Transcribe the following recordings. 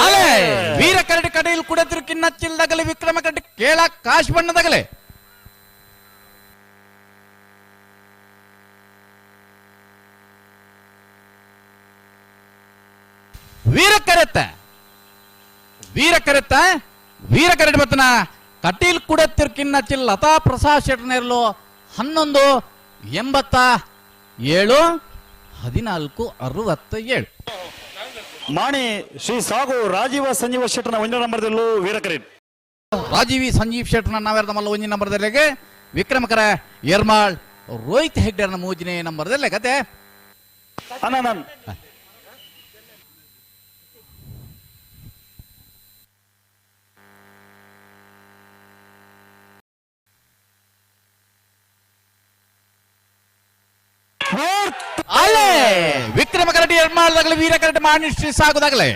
ಅಲೆ ವೀರ ಕರಡಿ ಕಡೆಯಲ್ಲಿ ಕುಡತಿರು ಕಿನ್ನಚ್ಚಿಲ್ದಾಗಲೇ ವಿಕ್ರಮ ಕರಡಿ ಕೇಳ ಕಾಶ್ ಬಣ್ಣದಾಗಲೇ ವೀರ ವೀರ ಕರಡಿ ಬತ್ತನ ಕಟೀಲ್ ಕುಡತಿರು ಕಿನ್ನಚ್ಚಿಲ್ ಲತಾ ಪ್ರಸಾದ್ ಶೆಟ್ಟರ್ನೇರ್ಲು 1187 ಮಾಣಿ ಶ್ರೀ ಸಾಗು ರಾಜೀವ ಸಂಜೀವ ಶೆಟ್ಟರ್ನ 1 ನಂಬರ್ದಲ್ಲೂ ವೀರಕರೆಡ್ ರಾಜೀವಿ ಸಂಜೀವ್ ಶೆಟ್ಟರ್ನ ನಾವೇರ್ದ ಮಲ್ಲ 1 ನಂಬರ್ದಲ್ಲಿಗೆ ವಿಕ್ರಮಕರ ಯರ್ಮಾಳ್ ರೋಹಿತ್ ಹೆಗ್ಡರ್ನ 3ನೇ ನಂಬರ್ದಲ್ಲೇ ಕತೆ ಅನನನ್ ಅಲೆ ವಿಕ್ರಮ ಕರಡಿ ಯರ್ಮಾಳ್ದಾಗಲೇ ವೀರ ಕರಡಿ ಮಾಣಿ ಶ್ರೀ ಸಾಗುದಾಗಲೇ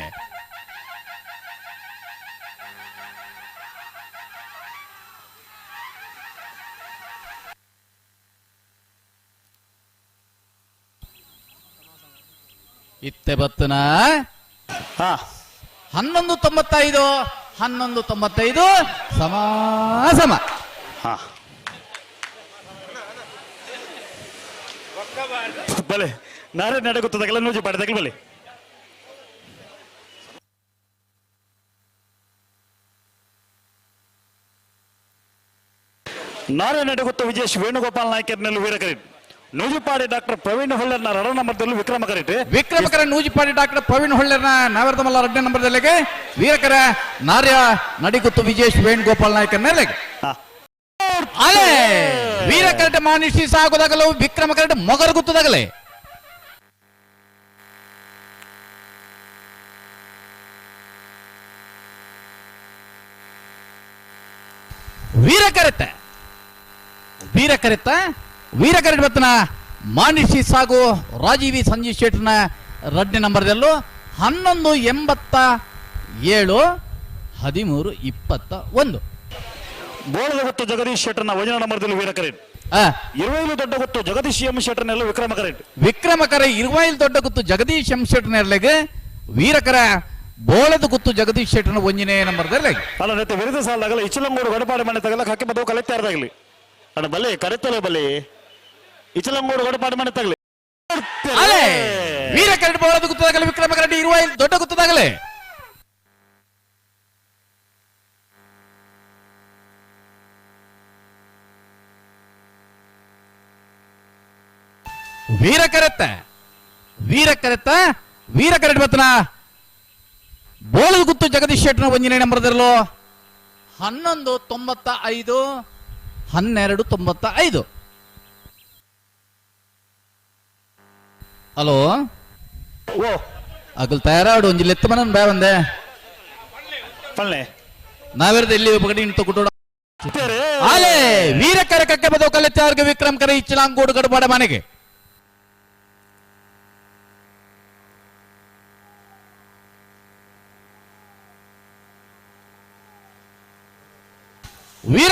ಇತ್ತೆ ಬತ್ತನ 1195 ಸಮ ಬಲೆ ನಾರೇ ನಡೆಗುತ್ತದಾಗಲ್ಲ ನೂಜಿ ಪಾಡದಾಗಲಿ ಬಲೆ ನಾರೇ ನಡೆಗುತ್ತ ವಿಜೇಶ್ ವೇಣುಗೋಪಾಲ್ ನಾಯ್ಕರ್ನಲ್ಲೂ ವೀರಕರೆಡ್ ನೂಜಿಪಾಡಿ ಡಾಕ್ಟರ್ ಪ್ರವೀಣ್ ಹೊಳ್ಳೆರ್ನ 2 ನಂಬರ್ದಲ್ಲೂ ವಿಕ್ರಮಕರ ನೂಜಿಪಾಡಿ ಡಾಕ್ಟರ್ ಪ್ರವೀಣ್ ಹೊಳ್ಳೆರ್ನ ನಾವೇರ್ದ ಮಲ್ಲ 2ನೇ ನಂಬರ್ದಲ್ಲಿಗೆ ವೀರಕರ ನಾರ್ಯ ನಡಿಗುತ್ತು ವಿಜೇಶ್ ವೇಣುಗೋಪಾಲ್ ನಾಯ್ಕರ್ನಲ್ಲಿಗೆ ಅಲೆ ವೀರ ಕರಡಿ ಮಾಣಿ ಶ್ರೀ ಸಾಗುದಾಗಲೂ ವಿಕ್ರಮ ಕರಡಿ ಮೊಗರು ಗುತ್ತದಾಗಲೇ ವೀರ ಕರಡಿ ಬತ್ತನ ಮಾಣಿ ಶ್ರೀ ಸಾಗು ರಾಜೀವಿ ಸಂಜೀವ್ ಶೆಟ್ಟರ್ನ 2ನೇ ನಂಬರ್ದಲ್ಲೂ 1187 1321 ಬೋಳದ ಗೊತ್ತು ಜಗದೀಶ್ ಶೆಟ್ಟರ್ನ 1 ನಂಬರ್ದಲ್ಲೂ ವೀರಕರೆಡ್ ಇರುವೈಲು ದೊಡ್ಡ ಗೊತ್ತು ಜಗದೀಶ್ ಎಂ ಶೆಟ್ಟರ್ನೆಲ್ಲೂ ವಿಕ್ರಮಕರ ಇರುವೈಲು ದೊಡ್ಡ ಗೊತ್ತು ಜಗದೀಶ್ ಎಂ ಶೆಟ್ಟರ್ನೆರ್ಲೆಗೆ ವೀರಕರ ಬೋಳದ ಗೊತ್ತು ಜಗದೀಶ್ ಶೆಟ್ಟರ್ನ 1ನೇ ನಂಬರ್ದಲ್ಲಿ ಅಲ್ಲ ನೆತ್ತೆ ವಿರುದ್ಧ ಸಾಲಾಗಲ್ಲ ಇಚಲಂಗೂಡು ಗಡಪಾಡಿ ಮನೆ ತಗಲ ಹಕ್ಕಿ ಬದವು ಕಲೆತ್ತಾರ್ದಾಗಲಿ ಅಣ್ಣ ಬಲೆ ಕರೆತಲೆ ಬಲೆ ಇಚಲಂಗೂಡು ಗಡಪಾಡಿ ಮನೆ ತಗಲಿ ವೀರ ಕರಡಿ ಬೋಳದ ಗುತ್ತದಾಗಲೇ ವಿಕ್ರಮ ಕರಡಿ ಇರುವೈಲು ದೊಡ್ಡ ಗುತ್ತದಾಗಲೇ ವೀರ ಕರಡಿ ಬತ್ತನ ಬೋಳದ ಗುತ್ತು ಜಗದೀಶ್ ಶೆಟ್ಟರ್ನ 1ನೇ ನಂಬರ್ದಲ್ಲೂ 1195 1295 ಹಲೋ ಓ ಅಗಲ್ ತಯಾರಾಡು ಒಂಜಿ ಲೆತ್ತ ಮನ ಬೇ ಬಂದೆ ಪಳ್ಳೆ ನಾವೆರ್ದ ಇಲ್ಲಿ ಪಗಡಿ ತಗೊಟ್ಟೋಡ ಆಲೆ ವೀರಕರ ಕಕ್ಕೆ ಬದೋ ಕಲೆತ್ತಾರ್ಗೆ ವಿಕ್ರಮ್ ಕರ ಇಚ್ಚಲಾಂಗೋಡು ಗಡಬಾಡ ಮನೆಗೆ ವೀರ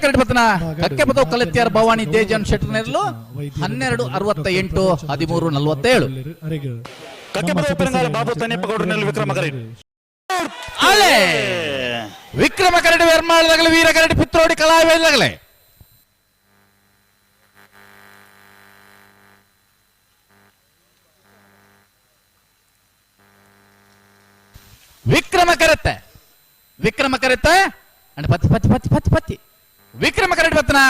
ಕರಡಿ ಬತ್ತನ ಕಕ್ಕೆ ಬದೋ ಕಲೆತ್ತಾರ್ ಭವಾನಿ ದೇಜನ್ ಶೆಟ್ಟರ್ನೆರ್ಲು 1268 1347 ಕಕ್ಕೆ ಬದೋ ಪೆರಂಗಾಲ ಬಾಬು ತನಿಯಪ್ಪಗೌಡರ್ನೆಲ್ಲೂ ವಿಕ್ರಮ ಕರಡಿ ವೆರ್ಮಾಳದಾಗಲೇ ವೀರ ಕರಡಿ ಪಿತ್ರೋಡಿ ಕಲಾವೇದಾಗಲೇ ವಿಕ್ರಮ ಕರೆತ್ತ ಅಂಡ್ ಪತ್ತಿ ವಿಕ್ರಮ ಕರಡಿ ಬತ್ತನ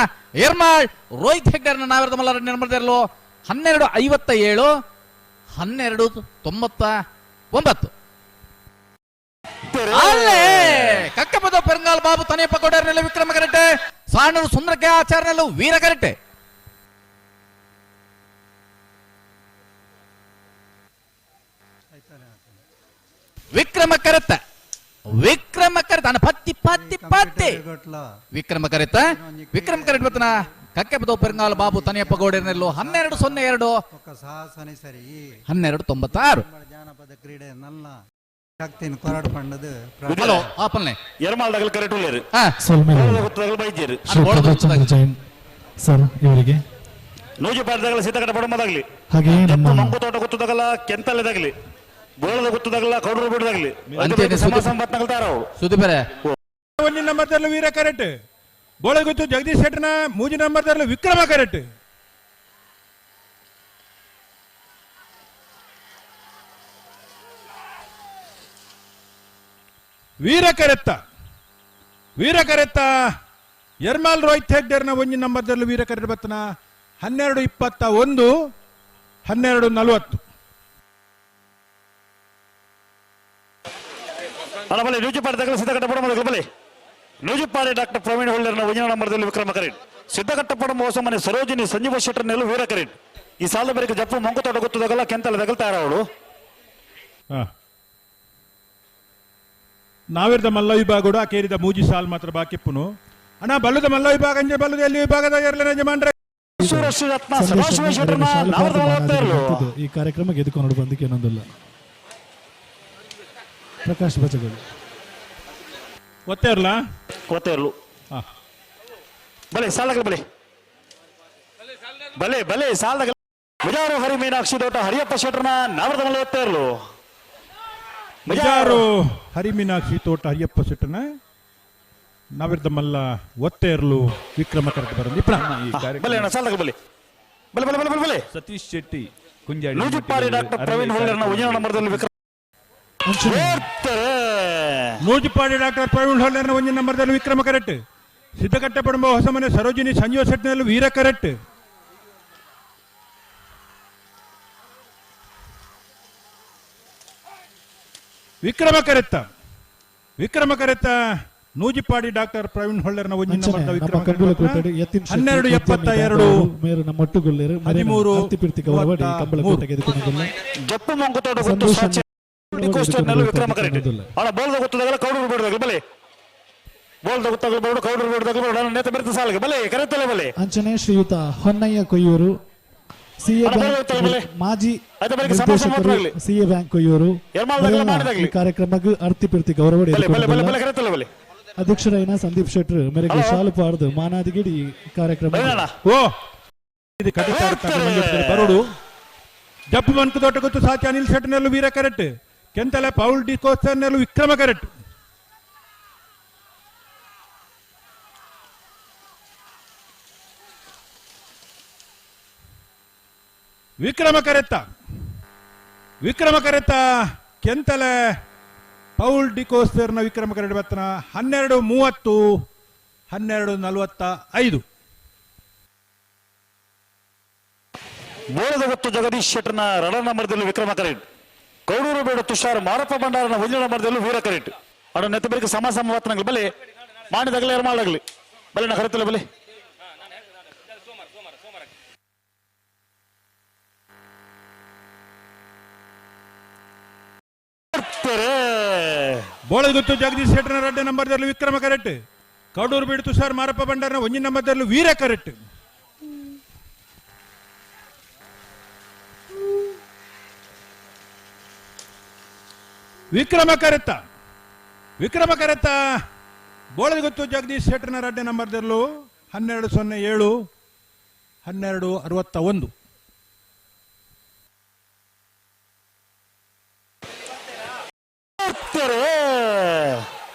ಯರ್ಮಾಳ್ ರೋಹಿತ್ ಹೆಗ್ಡರ್ನ ನಾವೇರ್ದ ಮಲ್ಲ 2ನೇ ನಂಬರ್ದಲ್ಲೂ 1257 1299 ಅಲ್ಲೇ ಕಕ್ಕಪದ ಪೆರಂಗಾಲ್ ಬಾಬು ತನಿಯಪ್ಪ ಗೌಡರ್ನೆಲ್ಲ ವಿಕ್ರಮ ಕರಟೆ ಸಾಣೂರು ಸುಂದರಕ್ಕೆ ಆಚಾರ್ನೆಲ್ಲೂ ವೀರ ಕರಟೆ ವಿಕ್ರಮ ಕರೆತ್ತ ಪತ್ತಿ ವಿಕ್ರಮ ಕರೆತ್ತ ಬತ್ತನ ಕಕ್ಕೆ ಬದೋ ಪೆರಂಗಾಲ್ ಬಾಬು ತನಿಯಪ್ಪ ಗೌಡರ್ನೆಲ್ಲೂ 1202 1296 ಜಾನಪದ ಕ್ರೀಡೆ ನಲ್ಲ ಶಕ್ತಿನ ಕೊರಡು ಪಂಡದು ಹಲೋ ಆಪಲ್ನೆ ಯರ್ಮಾಳದಾಗಲ ಕರೆಕ್ಟ್ ಉಳ್ಳೇರು ಸರ್ ಇವರಿಗೆ ನೂಜಿ ಪಾಡಿದಾಗಲಿ ಸೀತಕಟ್ಟ ಪಡಂಬದಾಗ್ಲಿ ಹಾಗೆ ನಮ್ಮ ಮಂಗು ತೋಟ ಗೊತ್ತದಾಗಲ್ಲ ಕೆಂತಲೆದಾಗ್ಲಿ ಬೋಳದ ಗೊತ್ತದಾಗಲ್ಲ ಕೌಡರು ಬಿಡದಾಗ್ಲಿ ಅಂಚೆನೆ ಸಂಬತ್ನಗಲ್ತಾರ ಅವರು ಸುದೀಪರೇ ಒಂದನೇ ನಂಬರ್ದಲ್ಲೂ ವೀರ ಕರೆಟ್ ಬೋಳಗುತ್ತು ಜಗದೀಶ್ ಶೆಟ್ಟರ್ನ ಮೂಜಿ ನಂಬರ್ದಲ್ಲೂ ವಿಕ್ರಮ ಕರೆಟ್ ವೀರ ಕರೆತ್ತ ಯರ್ಮಾಲ್ ರೋಹಿತ್ ಹೆಗ್ಡರ್ನ ಒಂಜಿ ನಂಬರ್ದಲ್ಲೂ ವೀರ ಕರೆಟ್ ಬತ್ತನ 12:21 12:40 ಬಲೆ ನೂಜಿಪಾಡಿದಾಗಲಿ ಸಿದ್ಧಗಟ್ಟ ಪಡಂಬದಾಗಲಿ ಬಲೆ ನೂಜಿಪಾಡಿ ಡಾಕ್ಟರ್ ಪ್ರವೀಣ್ ಹೊಳ್ಳೆರ್ನ ಒಂಜಿನ ನಂಬರ್ದಲ್ಲಿ ವಿಕ್ರಮ ಕರೆಟ್ ಸಿದ್ಧಗಟ್ಟ ಪಡಂಬ ಹೊಸ ಮನೆ ಸರೋಜಿನಿ ಸಂಜೀವ ಶೆಟ್ಟರ್ನೆಲ್ಲೂ ವೀರ ಕರೆಟ್ ಈ ಸಾಲ ಬೇರೆ ಜಪ್ಪು ಮಂಗು ತೋಟ ಗೊತ್ತದಾಗಲ್ಲ ಕೆಂತಲೆದಾಗಲ್ತಾರ ಅವಳು ನಾವಿರ್ದ ಮಲ್ಲ ವಿಭಾಗೋಡು ಆ ಕೇರಿದ ಮೂಜಿ ಸಾಲ್ ಮಾತ್ರ ಬಾಕಿಪ್ಪುನು ಅಣ್ಣ ಬಲ್ಲದ ಮಲ್ಲ ವಿಭಾಗ ಅಂಜೆ ಬಲ್ಲದ ಎಲ್ಲಿ ವಿಭಾಗದ ಎರಡನೇ ಯಜಮಾನ್ರೆ ರತ್ನ ಸದಾಶಿವ ಶೆಟ್ಟರ್ನ ನಾವರ್ದ ಮಲವತ್ತ ಇರ್ಲು ಈ ಕಾರ್ಯಕ್ರಮ ಗೆದ್ದುಕೊಂಡು ಬಂದಕ್ಕೆ ಏನೊಂದಿಲ್ಲ ಪ್ರಕಾಶ್ ಬಚಗಲ್ ಒತ್ತೇ ಇರಲ್ಲ ಗೊತ್ತೇ ಇರ್ಲು ಬಲೆ ಸಾಲದಾಗಲಿ ಬಲೆ ಬಲೆ ಸಾಲದಾಗಲಿ ಮುಜಾರು ಹರಿ ಮೀನಾಕ್ಷಿ ತೋಟ ಹರಿಯಪ್ಪ ಶೆಟ್ಟರ್ನ ನಾವರ್ದ ಮಲವತ್ತ ಇರ್ಲು ಮುಜಾರು ಹರಿಮೀನಾಕ್ಷಿ ತೋಟ ಹರಿಯಪ್ಪ ಶೆಟ್ಟರ್ನ ನಾವಿರ್ದ ಮಲ್ಲ ಒತ್ತೇ ಇರಲು ವಿಕ್ರಮ ಕರೆಕ್ಟ್ ಬರಲಿ ಬಲೆ ಅಣ್ಣ ಸಾಲದಾಗ ಬಲೆ ಬಲೆ ಬಲೆ ಬಲೆ ಬಲೆ ಬಲೆ ಸತೀಶ್ ಶೆಟ್ಟಿ ಕುಂಜಾಡಿ ನೂಜಿಪಾಡಿ ಡಾಕ್ಟರ್ ಪ್ರವೀಣ್ ಹೊಳ್ಳೆರ್ನ ಒಂಜಿನ ನಂಬರ್ದಲ್ಲಿ ವಿಕ್ರಮ ನೂಜಿಪಾಡಿ ಡಾಕ್ಟರ್ ಪ್ರವೀಣ್ ಹೊಳ್ಳೆರ್ನ ಒಂಜಿ ನಂಬರ್ದಲ್ಲಿ ವಿಕ್ರಮ ಕರೆಕ್ಟ್ ಸಿದ್ಧಗಟ್ಟ ಪಡಂಬ ಹೊಸ ಮನೆ ಸರೋಜಿನಿ ಸಂಜೀವ ಶೆಟ್ಟರ್ನಲ್ಲೂ ವೀರ ಕರೆಕ್ಟ್ ವಿಕ್ರಮ ಕರೆತ್ತ ನೂಜಿಪಾಡಿ ಡಾಕ್ಟರ್ ಪ್ರವೀಣ್ ಹೊಳ್ಳೆರ್ನ ಒಂಜಿ ನಂಬರ್ದ ವಿಕ್ರಮ ಕರೆಕ್ಟ್ 12:72 ಮೇರು ನಮ್ಮ ಒಟ್ಟುಗೊಳ್ಳೆರು 13 ಅರ್ತಿಪಿರ್ತಿ ಗೌರವಡಿ ಕಂಬಳಕೋಟೆ ಗೆದ್ದುಕೊಂಡಿಲ್ಲ ಜಪ್ಪು ಮಂಗು ತೋಟ ಗೊತ್ತು ಸಾಚೆ ಕೋಸ್ಟರ್ನಲ್ಲೂ ವಿಕ್ರಮ ಕರೆಕ್ಟ್ ಅಣ್ಣ ಬೋಲ್ದ ಗೊತ್ತದಾಗಲ್ಲ ಕೌಡರು ಬಿಡದಾಗಲಿ ಬಲೆ ಬೋಲ್ದ ಗೊತ್ತಾಗಲಿ ಬೋರ್ಡು ಕೌಡರು ಬಿಡದಾಗಲಿ ಬೋರ್ಡು ನೇತ ಬೆರೆತ ಸಾಲಿಗೆ ಬಲೆ ಕರೆತ್ತಲೆ ಬಲೆ ಅಂಚನೆ ಶ್ರೀಯುತ ಹೊನ್ನಯ್ಯ ಕೊಯ್ಯೂರು ಸಿಎ ಮಾಜಿ ನಿರ್ದೇಶಕರು ಸಿಎ ಬ್ಯಾಂಕ್ ಕೊಯ್ಯೂರು ಈ ಕಾರ್ಯಕ್ರಮಕ್ಕೆ ಅರ್ತಿಪಿರ್ತಿ ಗೌರವ ಅಧ್ಯಕ್ಷರಾಯಿನ ಸಂದೀಪ್ ಶೆಟ್ಟರ್ ಮೇರೆಗೆ ಶಾಲು ಪಾಡ್ದು ಮಾನಾದಿಗಿಡಿ ಕಾರ್ಯಕ್ರಮ ಬರೋಡು ಜಪ್ಪು ಮನ್ಕು ತೋಟ ಗೊತ್ತು ಸಾಚಿ ಅನಿಲ್ ಶೆಟ್ಟರ್ನಲ್ಲೂ ವೀರ ಕರೆಕ್ಟ್ ಕೆಂತಲೆ ಪೌಲ್ ಡಿ ಕೋಸ್ಟರ್ನಲ್ಲೂ ವಿಕ್ರಮ ಕರೆಕ್ಟ್ ವಿಕ್ರಮ ಕರೆತ್ತ ಕೆಂತಲೆ ಪೌಲ್ ಡಿಕೋಸ್ಟರ್ನ ವಿಕ್ರಮ ಕರೆಕ್ಟ್ ಬತ್ತನ 12:30 12:45 ಬೋಳದ ಗೊತ್ತು ಜಗದೀಶ್ ಶೆಟ್ಟರ್ನ ರಡ ನಂಬರ್ದಲ್ಲಿ ವಿಕ್ರಮ ಕರೆಕ್ಟ್ ಕೌಡೂರು ಬೇಡ ತುಷಾರ್ ಮಾರಪ್ಪ ಭಂಡಾರನ ಒಂಜಿನ ನಂಬರ್ದಲ್ಲೂ ವೀರ ಕರೆಕ್ಟ್ ಅಡ ನೆತ್ತ ಬೇರೆ ಸಮ ವರ್ತನಗಳು ಬಲೆ ಮಾಡಿದಾಗಲೇ ಎರಮಾಳಾಗಲಿ ಬಲೆ ನಾ ಕರೆತ್ತಲ್ಲ ಬಲೆ ಬೋಳಗುತ್ತು ಜಗದೀಶ್ ಶೆಟ್ಟರ್ನ ಎರಡನೇ ನಂಬರ್ದಲ್ಲೂ ವಿಕ್ರಮ ಕರೆಕ್ಟ್ ಕೌಡೂರು ಬೀಡು ತುಷಾರ್ ಮಾರಪ್ಪ ಭಂಡಾರನ ಒಂಜಿನ ನಂಬರ್ದಲ್ಲೂ ವೀರ ಕರೆಕ್ಟ್ ವಿಕ್ರಮ ಕರೆತ್ತ ಬೋಳಗುತ್ತು ಜಗದೀಶ್ ಶೆಟ್ಟರ್ನ ಎರಡನೇ ನಂಬರ್ದಲ್ಲೂ 12:07 12:61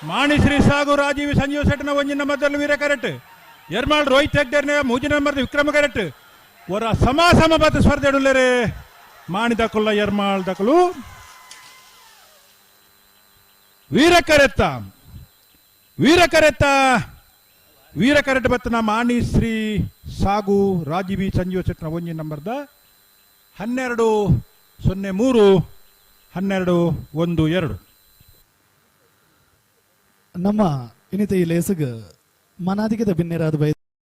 ಮಾಣಿಶ್ರೀ ಸಾಗು ರಾಜೀವ್ ಸಂಜೀವ್ ಶೆಟ್ಟರ್ನ ಒಂಜಿ ನಂಬರ್ದಲ್ಲೂ ವೀರ ಕರೆಕ್ಟ್ ಯರ್ಮಾಲ್ ರೋಹಿತ್ ಹೆಗ್ಡರ್ನ ಮೂಜಿ ನಂಬರ್ದ ವಿಕ್ರಮ ಕರೆಕ್ಟ್ ಒರ ಸಮಬದ್ಧ ಸ್ಪರ್ಧೆ ಉಳ್ಳರೆ ಮಾಣಿ ದಕ್ಕುಲ್ಲ ಯರ್ಮಾಲ್ ದಕ್ಕಲು ವೀರ ಕರೆಕ್ಟ್ ಬತ್ತನ ಮಾಣಿಶ್ರೀ ಸಾಗು ರಾಜೀವಿ ಸಂಜೀವ್ ಶೆಟ್ಟರ್ನ ಒಂಜಿ ನಂಬರ್ದ 12:03 12:12 ನಮ್ಮ ಇನ್ನಿತ ಈ ಲೇಸಗ ಮನಾದಿಗೆದ ಬಿನ್ನೆರಾದ ಬೈ